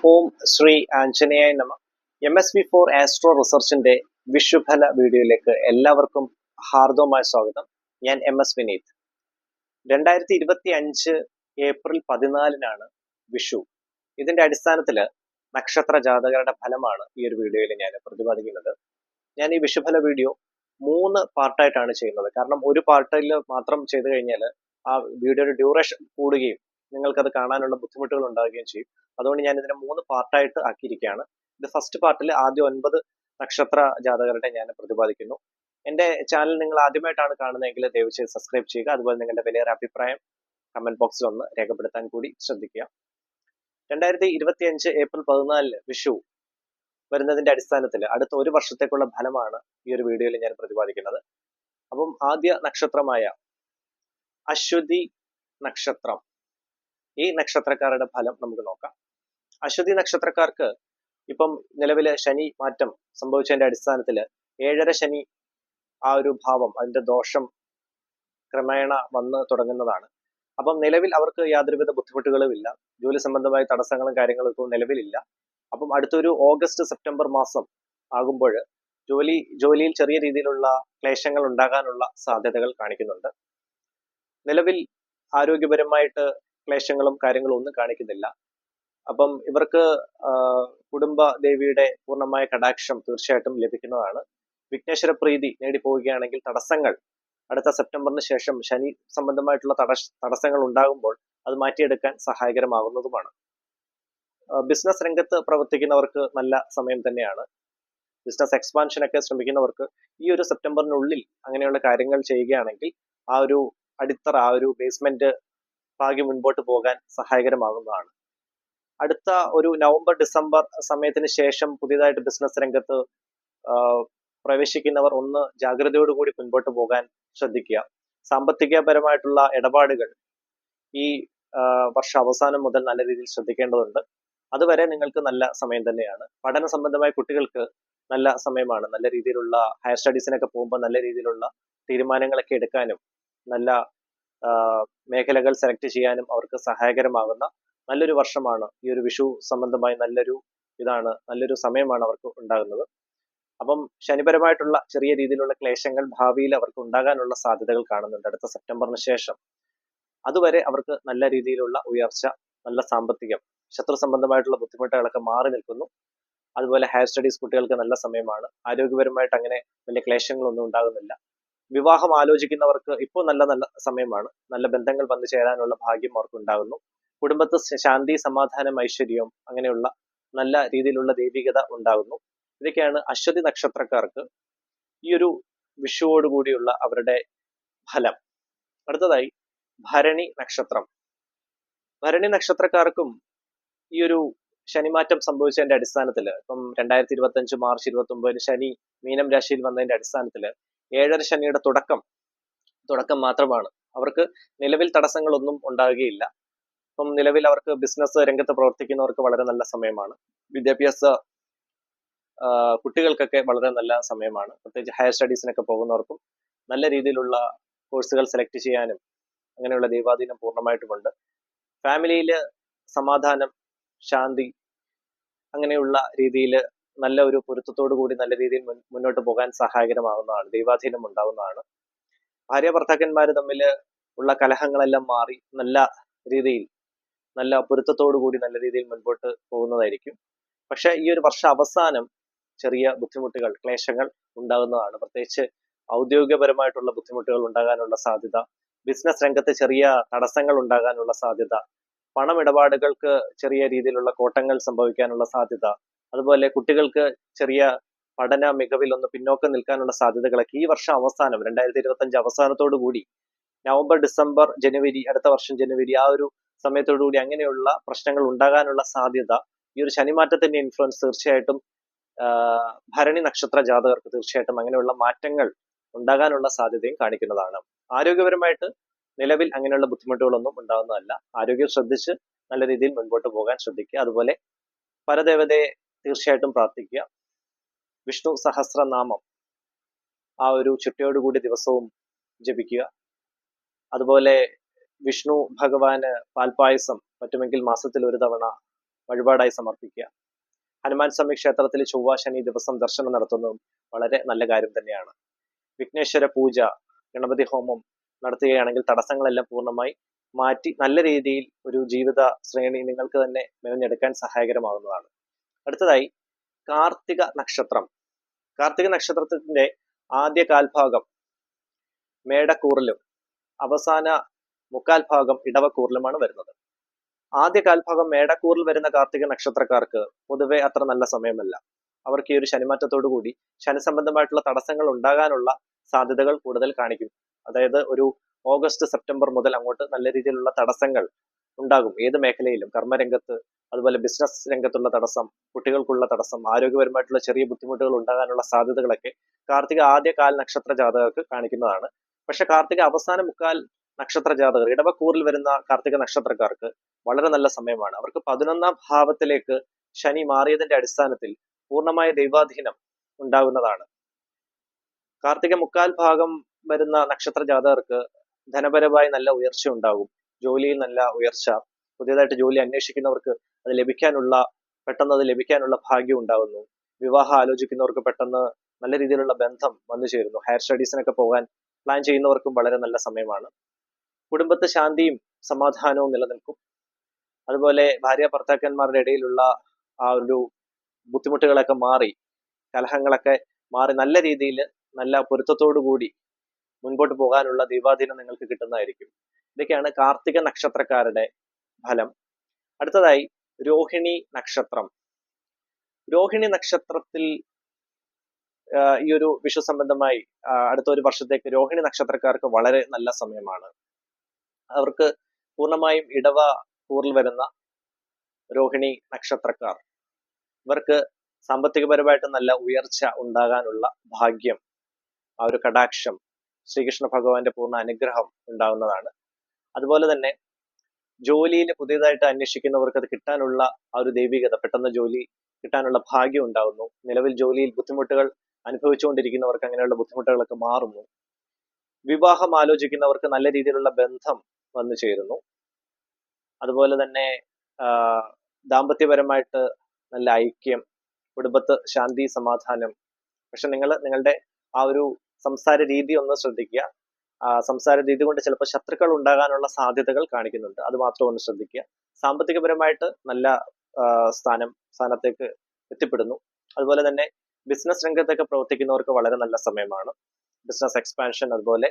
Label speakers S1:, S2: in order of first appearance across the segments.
S1: ഓം ശ്രീ ആഞ്ജനേയ നമ. MSV4 astro റിസർച്ചിന്റെ വിഷുഫല വീഡിയോയിലേക്ക് എല്ലാവർക്കും ഹാർദവമായ സ്വാഗതം. ഞാൻ MS വിനീത്. 2025 ഏപ്രിൽ 14 വിഷു. ഇതിന്റെ അടിസ്ഥാനത്തിൽ നക്ഷത്ര ജാതകരുടെ ഫലമാണ് ഈ ഒരു വീഡിയോയിൽ ഞാൻ പ്രതിപാദിക്കുന്നത്. ഞാൻ ഈ വിഷുഫല വീഡിയോ 3 പാർട്ടായിട്ടാണ് ചെയ്യുന്നത്. കാരണം ഒരു പാർട്ടിൽ മാത്രം ചെയ്തു കഴിഞ്ഞാൽ ആ വീഡിയോയുടെ ഡ്യൂറേഷൻ കൂടുകയും നിങ്ങൾക്കത് കാണാനുള്ള ബുദ്ധിമുട്ടുകൾ ഉണ്ടാവുകയും ചെയ്യും. അതുകൊണ്ട് ഞാൻ ഇതിനെ 3 പാർട്ടായിട്ട് ആക്കിയിരിക്കുകയാണ്. ഇത് ഫസ്റ്റ് പാർട്ടിൽ ആദ്യം 9 നക്ഷത്ര ജാതകരുടെ ഞാൻ പ്രതിപാദിക്കുന്നു. എൻ്റെ ചാനൽ നിങ്ങൾ ആദ്യമായിട്ടാണ് കാണുന്നതെങ്കിൽ ദയവ് ചെയ്ത് സബ്സ്ക്രൈബ് ചെയ്യുക. അതുപോലെ നിങ്ങളുടെ വിലയേറെ അഭിപ്രായം കമന്റ് ബോക്സിൽ ഒന്ന് രേഖപ്പെടുത്താൻ കൂടി ശ്രദ്ധിക്കുക. 2025 ഏപ്രിൽ 14 വിഷു വരുന്നതിന്റെ അടിസ്ഥാനത്തിൽ അടുത്ത ഒരു വർഷത്തേക്കുള്ള ഫലമാണ് ഈ ഒരു വീഡിയോയിൽ ഞാൻ പ്രതിപാദിക്കുന്നത്. അപ്പം ആദ്യ നക്ഷത്രമായ അശ്വതി നക്ഷത്രം, ഈ നക്ഷത്രക്കാരുടെ ഫലം നമുക്ക് നോക്കാം. അശ്വതി നക്ഷത്രക്കാർക്ക് ഇപ്പം നിലവിലെ ശനി മാറ്റം സംഭവിച്ചതിന്റെ അടിസ്ഥാനത്തിൽ 7.5 ശനി ആ ഒരു ഭാവം, അതിന്റെ ദോഷം ക്രമേണ വന്ന് തുടങ്ങുന്നതാണ്. അപ്പം നിലവിൽ അവർക്ക് യാതൊരുവിധ ബുദ്ധിമുട്ടുകളും ഇല്ല. ജോലി സംബന്ധമായ തടസ്സങ്ങളും കാര്യങ്ങളും ഇപ്പോൾ നിലവിലില്ല. അപ്പം അടുത്തൊരു ഓഗസ്റ്റ് സെപ്റ്റംബർ മാസം ആകുമ്പോൾ ജോലിയിൽ ചെറിയ രീതിയിലുള്ള ക്ലേശങ്ങൾ ഉണ്ടാകാനുള്ള സാധ്യതകൾ കാണിക്കുന്നുണ്ട്. നിലവിൽ ആരോഗ്യപരമായിട്ട് ക്ലേശങ്ങളും കാര്യങ്ങളും ഒന്നും കാണിക്കുന്നില്ല. അപ്പം ഇവർക്ക് കുടുംബ ദേവിയുടെ പൂർണ്ണമായ കടാക്ഷം തീർച്ചയായിട്ടും ലഭിക്കുന്നതാണ്. വിഘ്നേശ്വര പ്രീതി നേടിപ്പോവുകയാണെങ്കിൽ തടസ്സങ്ങൾ അടുത്ത സെപ്റ്റംബറിന് ശേഷം ശനി സംബന്ധമായിട്ടുള്ള തടസ്സങ്ങൾ ഉണ്ടാകുമ്പോൾ അത് മാറ്റിയെടുക്കാൻ സഹായകരമാകുന്നതുമാണ്. ബിസിനസ് രംഗത്ത് പ്രവർത്തിക്കുന്നവർക്ക് നല്ല സമയം തന്നെയാണ്. ബിസിനസ് എക്സ്പാൻഷനൊക്കെ ശ്രമിക്കുന്നവർക്ക് ഈ ഒരു സെപ്റ്റംബറിനുള്ളിൽ അങ്ങനെയുള്ള കാര്യങ്ങൾ ചെയ്യുകയാണെങ്കിൽ ആ ഒരു അടിത്തറ, ആ ഒരു ബേസ്മെന്റ് പാകി മുൻപോട്ട് പോകാൻ സഹായകരമാകുന്നതാണ്. അടുത്ത ഒരു നവംബർ ഡിസംബർ സമയത്തിന് ശേഷം പുതിയതായിട്ട് ബിസിനസ് രംഗത്ത് പ്രവേശിക്കുന്നവർ ഒന്ന് ജാഗ്രതയോടുകൂടി മുൻപോട്ട് പോകാൻ ശ്രദ്ധിക്കുക. സാമ്പത്തികപരമായിട്ടുള്ള ഇടപാടുകൾ ഈ വർഷ അവസാനം മുതൽ നല്ല രീതിയിൽ ശ്രദ്ധിക്കേണ്ടതുണ്ട്. അതുവരെ നിങ്ങൾക്ക് നല്ല സമയം തന്നെയാണ്. പഠന സംബന്ധമായ കുട്ടികൾക്ക് നല്ല സമയമാണ്. നല്ല രീതിയിലുള്ള ഹയർ സ്റ്റഡീസിനൊക്കെ പോകുമ്പോൾ നല്ല രീതിയിലുള്ള തീരുമാനങ്ങളൊക്കെ എടുക്കാനും നല്ല മേഖലകൾ സെലക്ട് ചെയ്യാനും അവർക്ക് സഹായകരമാകുന്ന നല്ലൊരു വർഷമാണ് ഈ ഒരു വിഷു സംബന്ധമായി. നല്ലൊരു സമയമാണ് അവർക്ക് ഉണ്ടാകുന്നത്. അപ്പം ശനിപരമായിട്ടുള്ള ചെറിയ രീതിയിലുള്ള ക്ലേശങ്ങൾ ഭാവിയിൽ അവർക്ക് ഉണ്ടാകാനുള്ള സാധ്യതകൾ കാണുന്നുണ്ട് അടുത്ത സെപ്റ്റംബറിന് ശേഷം. അതുവരെ അവർക്ക് നല്ല രീതിയിലുള്ള ഉയർച്ച, നല്ല സാമ്പത്തികം, ശത്രു സംബന്ധമായിട്ടുള്ള ബുദ്ധിമുട്ടുകളൊക്കെ മാറി നിൽക്കുന്നു. അതുപോലെ ഹയർ സ്റ്റഡീസ് കുട്ടികൾക്ക് നല്ല സമയമാണ്. ആരോഗ്യപരമായിട്ട് അങ്ങനെ വലിയ ക്ലേശങ്ങളൊന്നും ഉണ്ടാകുന്നില്ല. വിവാഹം ആലോചിക്കുന്നവർക്ക് ഇപ്പോൾ നല്ല സമയമാണ്. നല്ല ബന്ധങ്ങൾ വന്നു ചേരാനുള്ള ഭാഗ്യം അവർക്ക് ഉണ്ടാകുന്നു. കുടുംബത്ത് ശാന്തി, സമാധാനം, ഐശ്വര്യം അങ്ങനെയുള്ള നല്ല രീതിയിലുള്ള ദൈവികത ഉണ്ടാകുന്നു. ഇതൊക്കെയാണ് അശ്വതി നക്ഷത്രക്കാർക്ക് ഈ ഒരു വിഷുവോടുകൂടിയുള്ള അവരുടെ ഫലം. അടുത്തതായി ഭരണി നക്ഷത്രം. ഭരണി നക്ഷത്രക്കാർക്കും ഈ ഒരു ശനിമാറ്റം സംഭവിച്ചതിന്റെ അടിസ്ഥാനത്തിൽ ഇപ്പം 2025 മാർച്ച് 29 ശനി മീനം രാശിയിൽ വന്നതിന്റെ അടിസ്ഥാനത്തിൽ 7.5 ശനിയുടെ തുടക്കം മാത്രമാണ്. അവർക്ക് നിലവിൽ തടസ്സങ്ങളൊന്നും ഉണ്ടാകുകയില്ല. ഇപ്പം നിലവിൽ അവർക്ക് ബിസിനസ് രംഗത്ത് പ്രവർത്തിക്കുന്നവർക്ക് വളരെ നല്ല സമയമാണ്. വിദ്യാഭ്യാസ കുട്ടികൾക്കൊക്കെ വളരെ നല്ല സമയമാണ്. പ്രത്യേകിച്ച് ഹയർ സ്റ്റഡീസിനൊക്കെ പോകുന്നവർക്കും നല്ല രീതിയിലുള്ള കോഴ്സുകൾ സെലക്ട് ചെയ്യാനും അങ്ങനെയുള്ള ദൈവാധീനം പൂർണ്ണമായിട്ടുമുണ്ട്. ഫാമിലിയിൽ സമാധാനം, ശാന്തി അങ്ങനെയുള്ള രീതിയിൽ നല്ല ഒരു പൊരുത്തത്തോടു കൂടി നല്ല രീതിയിൽ മുന്നോട്ട് പോകാൻ സഹായകരമാകുന്നതാണ്. ദൈവാധീനം ഉണ്ടാകുന്നതാണ്. ഭാര്യ ഭർത്താക്കന്മാർ തമ്മിൽ ഉള്ള കലഹങ്ങളെല്ലാം മാറി നല്ല രീതിയിൽ, നല്ല പൊരുത്തത്തോടു കൂടി നല്ല രീതിയിൽ മുൻപോട്ട് പോകുന്നതായിരിക്കും. പക്ഷെ ഈ ഒരു വർഷ അവസാനം ചെറിയ ബുദ്ധിമുട്ടുകൾ, ക്ലേശങ്ങൾ ഉണ്ടാകുന്നതാണ്. പ്രത്യേകിച്ച് ഔദ്യോഗികപരമായിട്ടുള്ള ബുദ്ധിമുട്ടുകൾ ഉണ്ടാകാനുള്ള സാധ്യത, ബിസിനസ് രംഗത്ത് ചെറിയ തടസ്സങ്ങൾ ഉണ്ടാകാനുള്ള സാധ്യത, പണമിടപാടുകൾക്ക് ചെറിയ രീതിയിലുള്ള കോട്ടങ്ങൾ സംഭവിക്കാനുള്ള സാധ്യത, അതുപോലെ കുട്ടികൾക്ക് ചെറിയ പഠന മികവിൽ ഒന്ന് പിന്നോക്കം നിൽക്കാനുള്ള സാധ്യതകളൊക്കെ ഈ വർഷം അവസാനം 2025 അവസാനത്തോടു കൂടി നവംബർ ഡിസംബർ ജനുവരി, അടുത്ത വർഷം ജനുവരി ആ ഒരു സമയത്തോടു കൂടി അങ്ങനെയുള്ള പ്രശ്നങ്ങൾ ഉണ്ടാകാനുള്ള സാധ്യത ഈ ഒരു ശനിമാറ്റത്തിന്റെ ഇൻഫ്ലുവൻസ് തീർച്ചയായിട്ടും ഭരണി നക്ഷത്ര ജാതകർക്ക് തീർച്ചയായിട്ടും അങ്ങനെയുള്ള മാറ്റങ്ങൾ ഉണ്ടാകാനുള്ള സാധ്യതയും കാണിക്കുന്നതാണ്. ആരോഗ്യപരമായിട്ട് നിലവിൽ അങ്ങനെയുള്ള ബുദ്ധിമുട്ടുകളൊന്നും ഉണ്ടാകുന്നതല്ല. ആരോഗ്യം ശ്രദ്ധിച്ച് നല്ല രീതിയിൽ മുൻപോട്ട് പോകാൻ ശ്രദ്ധിക്കുക. അതുപോലെ പരദേവതയെ തീർച്ചയായിട്ടും പ്രാർത്ഥിക്കുക. വിഷ്ണു സഹസ്രനാമം ആ ഒരു ചുറ്റയോടുകൂടി ദിവസവും ജപിക്കുക. അതുപോലെ വിഷ്ണു ഭഗവാന് പാൽപായസം പറ്റുമെങ്കിൽ മാസത്തിൽ ഒരു തവണ വഴിപാടായി സമർപ്പിക്കുക. ഹനുമാൻ സ്വാമി ക്ഷേത്രത്തിൽ ചൊവ്വ ശനി ദിവസം ദർശനം നടത്തുന്നതും വളരെ നല്ല കാര്യം തന്നെയാണ്. വിഘ്നേശ്വര പൂജ, ഗണപതി ഹോമം നടത്തുകയാണെങ്കിൽ തടസ്സങ്ങളെല്ലാം പൂർണ്ണമായി മാറ്റി നല്ല രീതിയിൽ ഒരു ജീവിത ശ്രേണി നിങ്ങൾക്ക് തന്നെ മെനഞ്ഞെടുക്കാൻ സഹായകരമാകുന്നതാണ്. അടുത്തതായി കാർത്തിക നക്ഷത്രം. കാർത്തിക നക്ഷത്രത്തിന്റെ ആദ്യ കാൽഭാഗം മേടക്കൂറിലും അവസാന മുക്കാൽ ഭാഗം ഇടവക്കൂറിലുമാണ് വരുന്നത്. ആദ്യ കാൽഭാഗം മേടക്കൂറിൽ വരുന്ന കാർത്തിക നക്ഷത്രക്കാർക്ക് പൊതുവെ അത്ര നല്ല സമയമല്ല. അവർക്ക് ഈ ഒരു ശനിമാറ്റത്തോടു കൂടി ശനി സംബന്ധമായിട്ടുള്ള തടസ്സങ്ങൾ ഉണ്ടാകാനുള്ള സാധ്യതകൾ കൂടുതൽ കാണിക്കും. അതായത് ഒരു ഓഗസ്റ്റ് സെപ്റ്റംബർ മുതൽ അങ്ങോട്ട് നല്ല രീതിയിലുള്ള തടസ്സങ്ങൾ ഉണ്ടാകും. ഏത് മേഖലയിലും, കർമ്മരംഗത്ത്, അതുപോലെ ബിസിനസ് രംഗത്തുള്ള തടസ്സം, കുട്ടികൾക്കുള്ള തടസ്സം, ആരോഗ്യപരമായിട്ടുള്ള ചെറിയ ബുദ്ധിമുട്ടുകൾ ഉണ്ടാകാനുള്ള സാധ്യതകളൊക്കെ കാർത്തിക ആദ്യ കാൽ നക്ഷത്ര ജാതകർക്ക് കാണിക്കുന്നതാണ്. പക്ഷെ കാർത്തിക അവസാന മുക്കാൽ നക്ഷത്ര ജാതകർ, ഇടവക്കൂറിൽ വരുന്ന കാർത്തിക നക്ഷത്രക്കാർക്ക് വളരെ നല്ല സമയമാണ്. അവർക്ക് 11ാം ഭാവത്തിലേക്ക് ശനി മാറിയതിന്റെ അടിസ്ഥാനത്തിൽ പൂർണ്ണമായ ദൈവാധീനം ഉണ്ടാകുന്നതാണ്. കാർത്തിക മുക്കാൽ ഭാഗം വരുന്ന നക്ഷത്ര ജാതകർക്ക് ധനപരമായി നല്ല ഉയർച്ച ഉണ്ടാകും. ജോലിയിൽ നല്ല ഉയർച്ച, പുതിയതായിട്ട് ജോലി അന്വേഷിക്കുന്നവർക്ക് പെട്ടെന്ന് അത് ലഭിക്കാനുള്ള ഭാഗ്യം ഉണ്ടാകുന്നു. വിവാഹം ആലോചിക്കുന്നവർക്ക് പെട്ടെന്ന് നല്ല രീതിയിലുള്ള ബന്ധം വന്നു ചേരുന്നു. ഹയർ സ്റ്റഡീസിനൊക്കെ പോകാൻ പ്ലാൻ ചെയ്യുന്നവർക്കും വളരെ നല്ല സമയമാണ്. കുടുംബത്ത് ശാന്തിയും സമാധാനവും നിലനിൽക്കും. അതുപോലെ ഭാര്യ ഭർത്താക്കന്മാരുടെ ഇടയിലുള്ള ആ ഒരു ബുദ്ധിമുട്ടുകളൊക്കെ മാറി, കലഹങ്ങളൊക്കെ മാറി നല്ല രീതിയിൽ നല്ല പൊരുത്തത്തോടു കൂടി മുൻപോട്ട് പോകാനുള്ള ദൈവാധീനം നിങ്ങൾക്ക് കിട്ടുന്നതായിരിക്കും. ഇതൊക്കെയാണ് കാർത്തിക നക്ഷത്രക്കാരുടെ ഫലം. അടുത്തതായി രോഹിണി നക്ഷത്രം. രോഹിണി നക്ഷത്രത്തിൽ ഈ ഒരു വിഷു സംബന്ധമായി അടുത്ത ഒരു വർഷത്തേക്ക് രോഹിണി നക്ഷത്രക്കാർക്ക് വളരെ നല്ല സമയമാണ്. അവർക്ക് പൂർണ്ണമായും ഇടവ കൂറിൽ വരുന്ന രോഹിണി നക്ഷത്രക്കാർ, ഇവർക്ക് സാമ്പത്തികപരമായിട്ട് നല്ല ഉയർച്ച ഉണ്ടാകാനുള്ള ഭാഗ്യം, ആ ഒരു കടാക്ഷം, ശ്രീകൃഷ്ണ ഭഗവാന്റെ പൂർണ്ണ അനുഗ്രഹം ഉണ്ടാകുന്നതാണ്. അതുപോലെ തന്നെ ജോലിയിൽ പുതിയതായിട്ട് അന്വേഷിക്കുന്നവർക്ക് അത് കിട്ടാനുള്ള ആ ഒരു ദൈവികത, പെട്ടെന്ന് ജോലി കിട്ടാനുള്ള ഭാഗ്യം ഉണ്ടാകുന്നു. നിലവിൽ ജോലിയിൽ ബുദ്ധിമുട്ടുകൾ അനുഭവിച്ചുകൊണ്ടിരിക്കുന്നവർക്ക് അങ്ങനെയുള്ള ബുദ്ധിമുട്ടുകളൊക്കെ മാറുന്നു. വിവാഹം ആലോചിക്കുന്നവർക്ക് നല്ല രീതിയിലുള്ള ബന്ധം വന്നു ചേരുന്നു. അതുപോലെ തന്നെ ദാമ്പത്യപരമായിട്ട് നല്ല ഐക്യം, കുടുംബത്ത് ശാന്തി സമാധാനം. പക്ഷെ നിങ്ങളുടെ ആ ഒരു സംസാര രീതി ഒന്ന് ശ്രദ്ധിക്കുക. സംസാര രീതി കൊണ്ട് ചിലപ്പോൾ ശത്രുക്കൾ ഉണ്ടാകാനുള്ള സാധ്യതകൾ കാണിക്കുന്നുണ്ട്. അത് മാത്രം ഒന്ന് ശ്രദ്ധിക്കുക. സാമ്പത്തികപരമായിട്ട് നല്ല സ്ഥാനത്തേക്ക് എത്തിപ്പെടുന്നു. അതുപോലെ തന്നെ ബിസിനസ് രംഗത്തൊക്കെ പ്രവർത്തിക്കുന്നവർക്ക് വളരെ നല്ല സമയമാണ്. ബിസിനസ് എക്സ്പാൻഷൻ, അതുപോലെ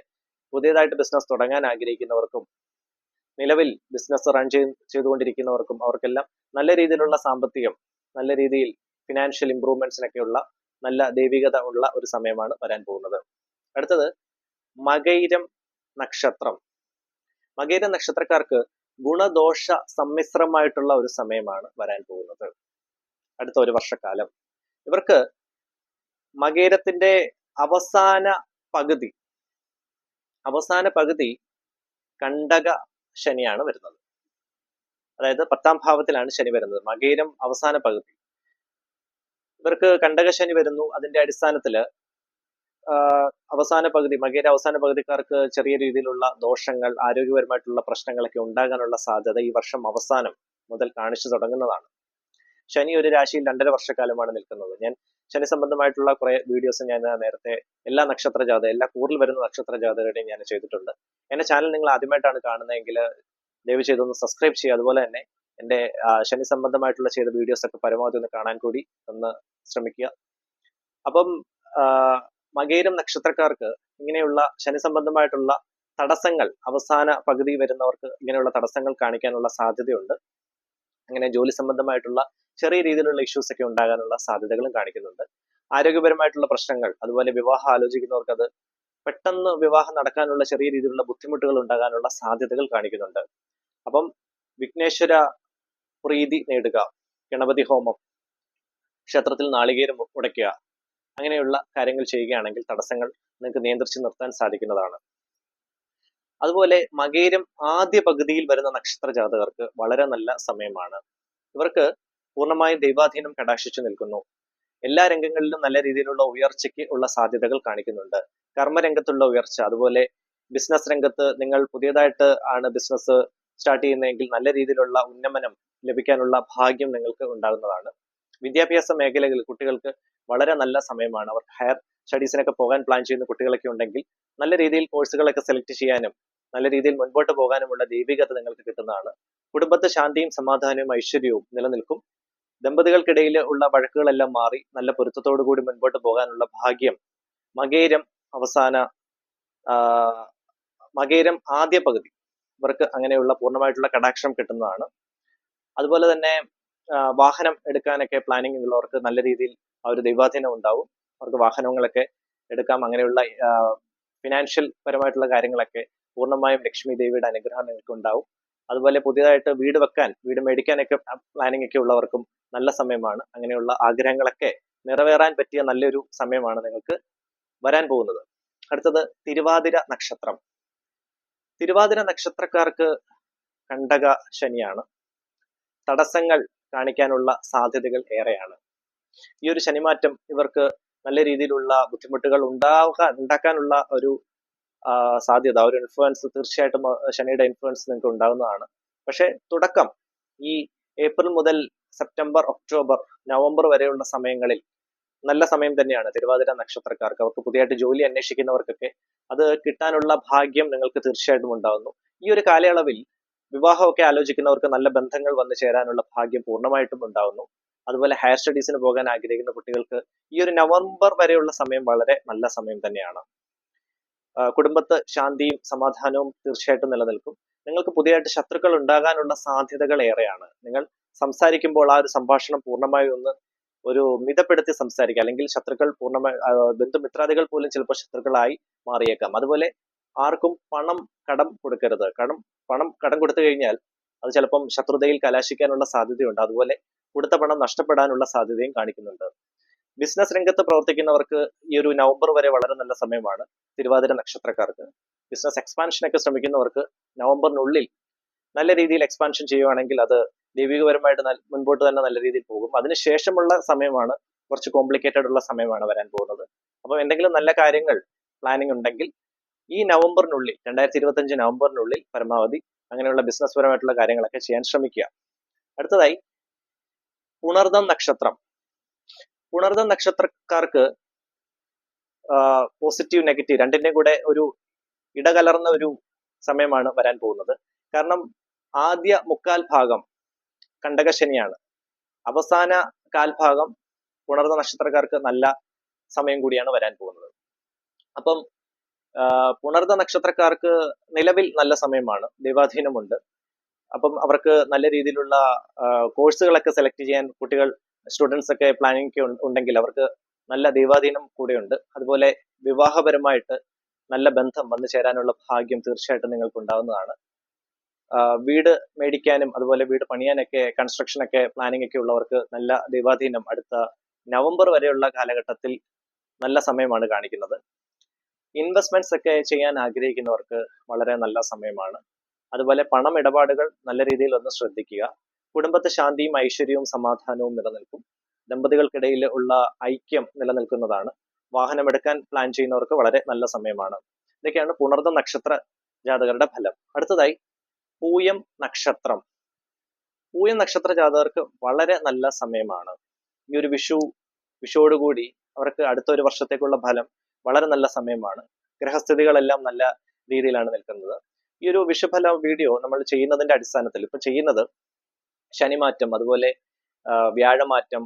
S1: പുതിയതായിട്ട് ബിസിനസ് തുടങ്ങാൻ ആഗ്രഹിക്കുന്നവർക്കും നിലവിൽ ബിസിനസ് റൺ ചെയ്തുകൊണ്ടിരിക്കുന്നവർക്കും അവർക്കെല്ലാം നല്ല രീതിയിലുള്ള സാമ്പത്തികം, നല്ല രീതിയിൽ ഫിനാൻഷ്യൽ ഇംപ്രൂവ്മെന്റ്സിനൊക്കെയുള്ള നല്ല ദൈവികത ഉള്ള ഒരു സമയമാണ് വരാൻ പോകുന്നത്. അടുത്തത് മകയിരം നക്ഷത്രം. മകയിരം നക്ഷത്രക്കാർക്ക് ഗുണദോഷ സമ്മിശ്രമായിട്ടുള്ള ഒരു സമയമാണ് വരാൻ പോകുന്നത് അടുത്ത ഒരു വർഷക്കാലം. ഇവർക്ക് മകയിരത്തിന്റെ അവസാന പകുതി കണ്ടക ശനിയാണ് വരുന്നത്. അതായത് 10ാം ഭാവത്തിലാണ് ശനി വരുന്നത്. മകയിരം അവസാന പകുതി ഇവർക്ക് കണ്ടക ശനി വരുന്നു. അതിന്റെ അടിസ്ഥാനത്തില് മകയിര അവസാന പകുതിക്കാർക്ക് ചെറിയ രീതിയിലുള്ള ദോഷങ്ങൾ, ആരോഗ്യപരമായിട്ടുള്ള പ്രശ്നങ്ങളൊക്കെ ഉണ്ടാകാനുള്ള സാധ്യത ഈ വർഷം അവസാനം മുതൽ കാണിച്ചു തുടങ്ങുന്നതാണ്. ശനി ഒരു രാശിയിൽ 2.5 വർഷക്കാലമാണ് നിൽക്കുന്നത്. ഞാൻ ശനി സംബന്ധമായിട്ടുള്ള കുറെ വീഡിയോസ് ഞാൻ നേരത്തെ എല്ലാ കൂറിൽ വരുന്ന നക്ഷത്ര ജാതകരുടെയും ഞാൻ ചെയ്തിട്ടുണ്ട്. എന്റെ ചാനൽ നിങ്ങൾ ആദ്യമായിട്ടാണ് കാണുന്നതെങ്കിൽ ദയവ് ചെയ്തൊന്ന് സബ്സ്ക്രൈബ് ചെയ്യുക. അതുപോലെ തന്നെ എന്റെ ശനി സംബന്ധമായിട്ടുള്ള ചെയ്ത വീഡിയോസ് ഒക്കെ പരമാവധി ഒന്ന് കാണാൻ കൂടി ഒന്ന് ശ്രമിക്കുക. അപ്പം മകയിരം നക്ഷത്രക്കാർക്ക് ഇങ്ങനെയുള്ള ശനി സംബന്ധമായിട്ടുള്ള തടസ്സങ്ങൾ, അവസാന പകുതി വരുന്നവർക്ക് ഇങ്ങനെയുള്ള തടസ്സങ്ങൾ കാണിക്കാനുള്ള സാധ്യതയുണ്ട്. അങ്ങനെ ജോലി സംബന്ധമായിട്ടുള്ള ചെറിയ രീതിയിലുള്ള ഇഷ്യൂസ് ഒക്കെ ഉണ്ടാകാനുള്ള സാധ്യതകളും കാണിക്കുന്നുണ്ട്. ആരോഗ്യപരമായിട്ടുള്ള പ്രശ്നങ്ങൾ, അതുപോലെ വിവാഹം ആലോചിക്കുന്നവർക്ക് അത് പെട്ടെന്ന് വിവാഹം നടക്കാനുള്ള ചെറിയ രീതിയിലുള്ള ബുദ്ധിമുട്ടുകൾ ഉണ്ടാകാനുള്ള സാധ്യതകൾ കാണിക്കുന്നുണ്ട്. അപ്പം വിഘ്നേശ്വര പ്രീതി നേടുക, ഗണപതി ഹോമം, ക്ഷേത്രത്തിൽ നാളികേരം ഉടയ്ക്കുക, അങ്ങനെയുള്ള കാര്യങ്ങൾ ചെയ്യുകയാണെങ്കിൽ തടസ്സങ്ങൾ നിങ്ങൾക്ക് നിയന്ത്രിച്ച് നിർത്താൻ സാധിക്കുന്നതാണ്. അതുപോലെ മകയിരം ആദ്യ പകുതിയിൽ വരുന്ന നക്ഷത്ര ജാതകർക്ക് വളരെ നല്ല സമയമാണ്. ഇവർക്ക് പൂർണ്ണമായും ദൈവാധീനം കടാക്ഷിച്ചു നിൽക്കുന്നു. എല്ലാ രംഗങ്ങളിലും നല്ല രീതിയിലുള്ള ഉയർച്ചയ്ക്ക് ഉള്ള സാധ്യതകൾ കാണിക്കുന്നുണ്ട്. കർമ്മരംഗത്തുള്ള ഉയർച്ച, അതുപോലെ ബിസിനസ് രംഗത്ത് നിങ്ങൾ പുതിയതായിട്ട് ആണ് ബിസിനസ് സ്റ്റാർട്ട് ചെയ്യുന്നതെങ്കിൽ നല്ല രീതിയിലുള്ള ഉന്നമനം ലഭിക്കാനുള്ള ഭാഗ്യം നിങ്ങൾക്ക് ഉണ്ടാകുന്നതാണ്. വിദ്യാഭ്യാസ മേഖലകളിൽ കുട്ടികൾക്ക് വളരെ നല്ല സമയമാണ്. അവർ ഹയർ സ്റ്റഡീസിനൊക്കെ പോകാൻ പ്ലാൻ ചെയ്യുന്ന കുട്ടികളൊക്കെ ഉണ്ടെങ്കിൽ നല്ല രീതിയിൽ കോഴ്സുകളൊക്കെ സെലക്ട് ചെയ്യാനും നല്ല രീതിയിൽ മുൻപോട്ട് പോകാനുമുള്ള ദൈവികത നിങ്ങൾക്ക് കിട്ടുന്നതാണ്. കുടുംബത്ത് ശാന്തിയും സമാധാനവും ഐശ്വര്യവും നിലനിൽക്കും. ദമ്പതികൾക്കിടയിൽ ഉള്ള വഴക്കുകളെല്ലാം മാറി നല്ല പൊരുത്തത്തോടു കൂടി മുൻപോട്ട് പോകാനുള്ള ഭാഗ്യം മകേരം അവസാന മകേരം ആദ്യ പകുതി ഇവർക്ക് അങ്ങനെയുള്ള പൂർണ്ണമായിട്ടുള്ള കടാക്ഷം കിട്ടുന്നതാണ്. അതുപോലെ തന്നെ വാഹനം എടുക്കാനൊക്കെ പ്ലാനിങ് ഉള്ളവർക്ക് നല്ല രീതിയിൽ ആ ഒരു ദൈവാധീനം ഉണ്ടാവും. അവർക്ക് വാഹനങ്ങളൊക്കെ എടുക്കാം. അങ്ങനെയുള്ള ഫിനാൻഷ്യൽ പരമായിട്ടുള്ള കാര്യങ്ങളൊക്കെ പൂർണ്ണമായും ലക്ഷ്മി ദേവിയുടെ അനുഗ്രഹം നിങ്ങൾക്ക് ഉണ്ടാവും. അതുപോലെ പുതിയതായിട്ട് വീട് വെക്കാൻ, വീട് മേടിക്കാനൊക്കെ പ്ലാനിങ് ഒക്കെ ഉള്ളവർക്കും നല്ല സമയമാണ്. അങ്ങനെയുള്ള ആഗ്രഹങ്ങളൊക്കെ നിറവേറാൻ പറ്റിയ നല്ലൊരു സമയമാണ് നിങ്ങൾക്ക് വരാൻ പോകുന്നത്. അടുത്തത് തിരുവാതിര നക്ഷത്രം. തിരുവാതിര നക്ഷത്രക്കാർക്ക് കണ്ടക ശനിയാണ്. തടസ്സങ്ങൾ കാണിക്കാനുള്ള സാധ്യതകൾ ഏറെയാണ്. ഈ ഒരു ശനിമാറ്റം ഇവർക്ക് നല്ല രീതിയിലുള്ള ബുദ്ധിമുട്ടുകൾ ഉണ്ടാക്കാനുള്ള ഒരു സാധ്യത, ഒരു ഇൻഫ്ലുവൻസ് തീർച്ചയായിട്ടും ശനിയുടെ ഇൻഫ്ലുവൻസ് നിങ്ങൾക്ക് ഉണ്ടാകുന്നതാണ്. പക്ഷെ തുടക്കം ഈ ഏപ്രിൽ മുതൽ സെപ്റ്റംബർ, ഒക്ടോബർ, നവംബർ വരെയുള്ള സമയങ്ങളിൽ നല്ല സമയം തന്നെയാണ് തിരുവാതിര നക്ഷത്രക്കാർക്ക്. അവർക്ക് പുതിയതായിട്ട് ജോലി അന്വേഷിക്കുന്നവർക്കൊക്കെ അത് കിട്ടാനുള്ള ഭാഗ്യം നിങ്ങൾക്ക് തീർച്ചയായിട്ടും ഉണ്ടാകുന്നു. ഈ ഒരു കാലയളവിൽ വിവാഹമൊക്കെ ആലോചിക്കുന്നവർക്ക് നല്ല ബന്ധങ്ങൾ വന്നു ചേരാനുള്ള ഭാഗ്യം പൂർണ്ണമായിട്ടും ഉണ്ടാകുന്നു. അതുപോലെ ഹയർ സ്റ്റഡീസിന് പോകാൻ ആഗ്രഹിക്കുന്ന കുട്ടികൾക്ക് ഈ ഒരു നവംബർ വരെയുള്ള സമയം വളരെ നല്ല സമയം തന്നെയാണ്. കുടുംബത്ത് ശാന്തിയും സമാധാനവും തീർച്ചയായിട്ടും നിലനിൽക്കും. നിങ്ങൾക്ക് പുതിയതായിട്ട് ശത്രുക്കൾ ഉണ്ടാകാനുള്ള സാധ്യതകൾ ഏറെയാണ്. നിങ്ങൾ സംസാരിക്കുമ്പോൾ ആ ഒരു സംഭാഷണം പൂർണ്ണമായും ഒന്ന് ഒരു മിതപ്പെടുത്തി സംസാരിക്കുക. അല്ലെങ്കിൽ ശത്രുക്കൾ പൂർണ്ണമായി ബന്ധുമിത്രാദികൾ പോലും ചിലപ്പോൾ ശത്രുക്കളായി മാറിയേക്കാം. അതുപോലെ ആർക്കും പണം കടം കൊടുക്കരുത്. പണം കടം കൊടുത്തു കഴിഞ്ഞാൽ അത് ചിലപ്പം ശത്രുതയിൽ കലാശിക്കാനുള്ള സാധ്യതയുണ്ട്. അതുപോലെ കൊടുത്ത പണം നഷ്ടപ്പെടാനുള്ള സാധ്യതയും കാണിക്കുന്നുണ്ട്. ബിസിനസ് രംഗത്ത് പ്രവർത്തിക്കുന്നവർക്ക് ഈ ഒരു നവംബർ വരെ വളരെ നല്ല സമയമാണ്. തിരുവാതിര നക്ഷത്രക്കാർക്ക് ബിസിനസ് എക്സ്പാൻഷനൊക്കെ ശ്രമിക്കുന്നവർക്ക് നവംബറിനുള്ളിൽ നല്ല രീതിയിൽ എക്സ്പാൻഷൻ ചെയ്യുവാണെങ്കിൽ അത് ദൈവികപരമായിട്ട് മുൻപോട്ട് തന്നെ നല്ല രീതിയിൽ പോകും. അതിനുശേഷമുള്ള സമയമാണ് കുറച്ച് കോംപ്ലിക്കേറ്റഡ് ഉള്ള സമയമാണ് വരാൻ പോകുന്നത്. അപ്പം എന്തെങ്കിലും നല്ല കാര്യങ്ങൾ പ്ലാനിങ് ഉണ്ടെങ്കിൽ ഈ നവംബറിനുള്ളിൽ 2025 നവംബറിനുള്ളിൽ പരമാവധി അങ്ങനെയുള്ള ബിസിനസ് പരമായിട്ടുള്ള കാര്യങ്ങളൊക്കെ ചെയ്യാൻ ശ്രമിക്കുക. അടുത്തതായി പുണർദം നക്ഷത്രം. പുണർദം നക്ഷത്രക്കാർക്ക് പോസിറ്റീവ് നെഗറ്റീവ് രണ്ടിന്റെയും കൂടെ ഒരു ഇടകലർന്ന ഒരു സമയമാണ് വരാൻ പോകുന്നത്. കാരണം ആദ്യ മുക്കാൽ ഭാഗം കണ്ടകശനിയാണ്. അവസാന കാൽഭാഗം പുണർദ നക്ഷത്രക്കാർക്ക് നല്ല സമയം കൂടിയാണ് വരാൻ പോകുന്നത്. അപ്പം പുണർദ നക്ഷത്രക്കാർക്ക് നിലവിൽ നല്ല സമയമാണ്, ദൈവാധീനമുണ്ട്. അപ്പം അവർക്ക് നല്ല രീതിയിലുള്ള കോഴ്സുകളൊക്കെ സെലക്ട് ചെയ്യാൻ കുട്ടികൾ സ്റ്റുഡൻസ് ഒക്കെ പ്ലാനിങ് ഉണ്ടെങ്കിൽ അവർക്ക് നല്ല ദൈവാധീനം കൂടെയുണ്ട്. അതുപോലെ വിവാഹപരമായിട്ട് നല്ല ബന്ധം വന്നു ചേരാനുള്ള ഭാഗ്യം തീർച്ചയായിട്ടും നിങ്ങൾക്ക് ഉണ്ടാകുന്നതാണ്. വീട് മേടിക്കാനും അതുപോലെ വീട് പണിയാനൊക്കെ കൺസ്ട്രക്ഷനൊക്കെ പ്ലാനിങ് ഒക്കെ ഉള്ളവർക്ക് നല്ല ദൈവാധീനം അടുത്ത നവംബർ വരെയുള്ള കാലഘട്ടത്തിൽ നല്ല സമയമാണ് കാണിക്കുന്നത്. ഇൻവെസ്റ്റ്മെന്റ്സ് ഒക്കെ ചെയ്യാൻ ആഗ്രഹിക്കുന്നവർക്ക് വളരെ നല്ല സമയമാണ്. അതുപോലെ പണം ഇടപാടുകൾ നല്ല രീതിയിൽ ഒന്ന് ശ്രദ്ധിക്കുക. കുടുംബത്തെ ശാന്തിയും ഐശ്വര്യവും സമാധാനവും നിലനിൽക്കും. ദമ്പതികൾക്കിടയിൽ ഉള്ള ഐക്യം നിലനിൽക്കുന്നതാണ്. വാഹനമെടുക്കാൻ പ്ലാൻ ചെയ്യുന്നവർക്ക് വളരെ നല്ല സമയമാണ്. ഇതൊക്കെയാണ് പുണർദ നക്ഷത്ര ജാതകരുടെ ഫലം. അടുത്തതായി പൂയം നക്ഷത്രം. പൂയം നക്ഷത്ര ജാതകർക്ക് വളരെ നല്ല സമയമാണ്. ഈ ഒരു വിഷുവോടുകൂടി അവർക്ക് അടുത്ത ഒരു വർഷത്തേക്കുള്ള ഫലം വളരെ നല്ല സമയമാണ്. ഗ്രഹസ്ഥിതികളെല്ലാം നല്ല രീതിയിലാണ് നിൽക്കുന്നത്. ഈ ഒരു വിഷുഫല വീഡിയോ നമ്മൾ ചെയ്യുന്നതിന്റെ അടിസ്ഥാനത്തിൽ ഇപ്പൊ ചെയ്യുന്നത് ശനിമാറ്റം, അതുപോലെ വ്യാഴമാറ്റം,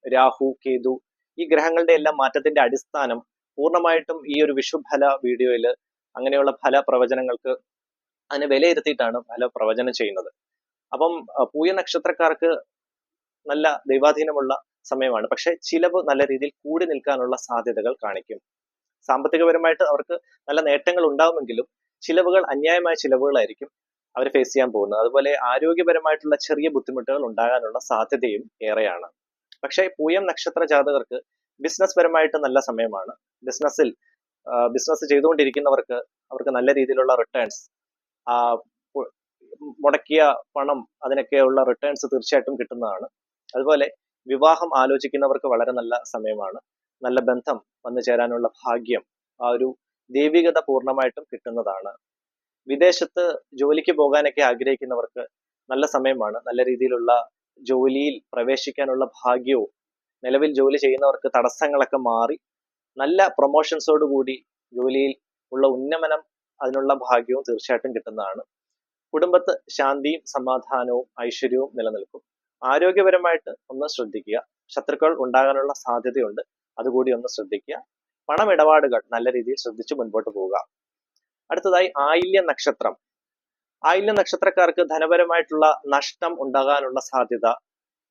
S1: രാഹു, കേതു, ഈ ഗ്രഹങ്ങളുടെ എല്ലാം മാറ്റത്തിന്റെ അടിസ്ഥാനം പൂർണ്ണമായിട്ടും ഈ ഒരു വിഷുഫല വീഡിയോയിൽ അങ്ങനെയുള്ള ഫല പ്രവചനങ്ങൾക്ക് അതിനെ വിലയിരുത്തിയിട്ടാണ് ഫല പ്രവചനം ചെയ്യുന്നത്. അപ്പം പൂയ നക്ഷത്രക്കാർക്ക് നല്ല ദൈവാധീനമുള്ള സമയമാണ്. പക്ഷെ ചിലവ് നല്ല രീതിയിൽ കൂടി നിൽക്കാനുള്ള സാധ്യതകൾ കാണിക്കും. സാമ്പത്തികപരമായിട്ട് അവർക്ക് നല്ല നേട്ടങ്ങൾ ഉണ്ടാവുമെങ്കിലും ചിലവുകൾ അന്യായമായ ചിലവുകളായിരിക്കും അവർ ഫേസ് ചെയ്യാൻ പോകുന്നത്. അതുപോലെ ആരോഗ്യപരമായിട്ടുള്ള ചെറിയ ബുദ്ധിമുട്ടുകൾ ഉണ്ടാകാനുള്ള സാധ്യതയും ഏറെയാണ്. പക്ഷേ പൂയം നക്ഷത്ര ജാതകർക്ക് ബിസിനസ് പരമായിട്ട് നല്ല സമയമാണ്. ബിസിനസ് ചെയ്തുകൊണ്ടിരിക്കുന്നവർക്ക് അവർക്ക് നല്ല രീതിയിലുള്ള റിട്ടേൺസ്, മുടക്കിയ പണം അതിനൊക്കെയുള്ള റിട്ടേൺസ് തീർച്ചയായിട്ടും കിട്ടുന്നതാണ്. അതുപോലെ വിവാഹം ആലോചിക്കുന്നവർക്ക് വളരെ നല്ല സമയമാണ്. നല്ല ബന്ധം വന്നു ചേരാനുള്ള ഭാഗ്യം, ആ ഒരു ദൈവികത പൂർണ്ണമായിട്ടും കിട്ടുന്നതാണ്. വിദേശത്ത് ജോലിക്ക് പോകാനൊക്കെ ആഗ്രഹിക്കുന്നവർക്ക് നല്ല സമയമാണ്. നല്ല രീതിയിലുള്ള ജോലിയിൽ പ്രവേശിക്കാനുള്ള ഭാഗ്യവും, നിലവിൽ ജോലി ചെയ്യുന്നവർക്ക് തടസ്സങ്ങളൊക്കെ മാറി നല്ല പ്രൊമോഷൻസോട് കൂടി ജോലിയിൽ ഉള്ള ഉന്നമനം, അതിനുള്ള ഭാഗ്യവും തീർച്ചയായിട്ടും കിട്ടുന്നതാണ്. കുടുംബത്ത് ശാന്തിയും സമാധാനവും ഐശ്വര്യവും നിലനിൽക്കും. ആരോഗ്യപരമായിട്ട് ഒന്ന് ശ്രദ്ധിക്കുക. ശത്രുക്കൾ ഉണ്ടാകാനുള്ള സാധ്യതയുണ്ട്, അതുകൂടി ഒന്ന് ശ്രദ്ധിക്കുക. പണമിടപാടുകൾ നല്ല രീതിയിൽ ശ്രദ്ധിച്ച് മുൻപോട്ട് പോവുക. അടുത്തതായി ആയില്യ നക്ഷത്രം. ആയില്യ നക്ഷത്രക്കാർക്ക് ധനപരമായിട്ടുള്ള നഷ്ടം ഉണ്ടാകാനുള്ള സാധ്യത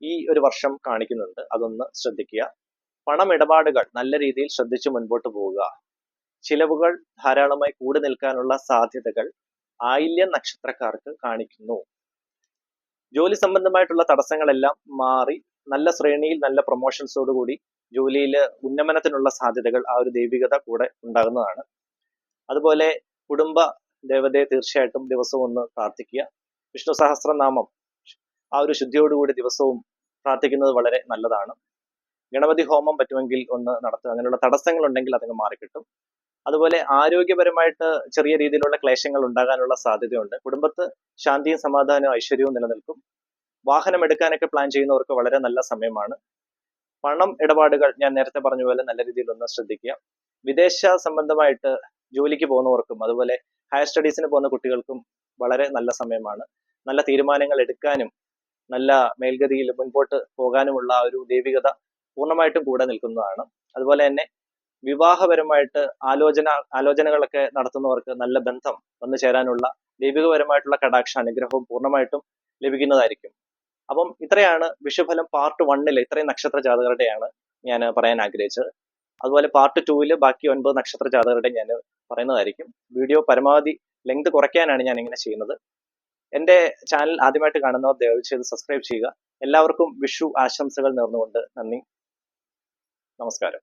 S1: ഈ ഒരു വർഷം കാണിക്കുന്നുണ്ട്, അതൊന്ന് ശ്രദ്ധിക്കുക. പണമിടപാടുകൾ നല്ല രീതിയിൽ ശ്രദ്ധിച്ച് മുൻപോട്ട് പോവുക. ചിലവുകൾ ധാരാളമായി കൂടി നിൽക്കാനുള്ള സാധ്യതകൾ ആയില്യ നക്ഷത്രക്കാർക്ക് കാണിക്കുന്നു. ജോലി സംബന്ധമായിട്ടുള്ള തടസ്സങ്ങളെല്ലാം മാറി നല്ല ശ്രേണിയിൽ നല്ല പ്രൊമോഷൻസോടുകൂടി ജോലിയിൽ ഉന്നമനത്തിനുള്ള സാധ്യതകൾ ആ ഒരു ദൈവികത കൂടെ ഉണ്ടാകുന്നതാണ്. അതുപോലെ കുടുംബ ദേവതയെ തീർച്ചയായിട്ടും ദിവസവും ഒന്ന് പ്രാർത്ഥിക്കുക. വിഷ്ണു സഹസ്രനാമം ആ ഒരു ശുദ്ധിയോടുകൂടി ദിവസവും പ്രാർത്ഥിക്കുന്നത് വളരെ നല്ലതാണ്. ഗണപതി ഹോമം പറ്റുമെങ്കിൽ ഒന്ന് നടത്തുക. അങ്ങനെയുള്ള തടസ്സങ്ങൾ ഉണ്ടെങ്കിൽ അതങ്ങ് മാറിക്കിട്ടും. അതുപോലെ ആരോഗ്യപരമായിട്ട് ചെറിയ രീതിയിലുള്ള ക്ലേശങ്ങൾ ഉണ്ടാകാനുള്ള സാധ്യതയുണ്ട്. കുടുംബത്ത് ശാന്തിയും സമാധാനവും ഐശ്വര്യവും നിലനിൽക്കും. വാഹനം എടുക്കാനൊക്കെ പ്ലാൻ ചെയ്യുന്നവർക്ക് വളരെ നല്ല സമയമാണ്. പണം ഇടപാടുകൾ ഞാൻ നേരത്തെ പറഞ്ഞ പോലെ നല്ല രീതിയിൽ ഒന്ന് ശ്രദ്ധിക്കുക. വിദേശ സംബന്ധമായിട്ട് ജോലിക്ക് പോകുന്നവർക്കും അതുപോലെ ഹയർ സ്റ്റഡീസിന് പോകുന്ന കുട്ടികൾക്കും വളരെ നല്ല സമയമാണ്. നല്ല തീരുമാനങ്ങൾ എടുക്കാനും നല്ല മേൽഗതിയിൽ മുൻപോട്ട് പോകാനുമുള്ള ആ ഒരു ദൈവികത പൂർണ്ണമായിട്ടും കൂടെ നിൽക്കുന്നതാണ്. അതുപോലെ തന്നെ വിവാഹപരമായിട്ട് ആലോചനകളൊക്കെ നടത്തുന്നവർക്ക് നല്ല ബന്ധം വന്നു ചേരാനുള്ള ദൈവികപരമായിട്ടുള്ള കടാക്ഷ അനുഗ്രഹവും പൂർണ്ണമായിട്ടും ലഭിക്കുന്നതായിരിക്കും. അപ്പം ഇത്രയാണ് വിഷുഫലം പാർട്ട് 1 ഇത്രയും നക്ഷത്ര ജാതകരുടെയാണ് ഞാൻ പറയാൻ ആഗ്രഹിച്ചത്. അതുപോലെ പാർട്ട് 2 ബാക്കി 9 നക്ഷത്ര ജാതകരുടെ ഞാൻ പറയുന്നതായിരിക്കും. വീഡിയോ പരമാവധി ലെങ്ത് കുറയ്ക്കാനാണ് ഞാൻ ഇങ്ങനെ ചെയ്യുന്നത്. എൻ്റെ ചാനൽ ആദ്യമായിട്ട് കാണുന്നവർ ദയവ് ചെയ്ത് സബ്സ്ക്രൈബ് ചെയ്യുക. എല്ലാവർക്കും വിഷു ആശംസകൾ നേർന്നുകൊണ്ട് നന്ദി, നമസ്കാരം.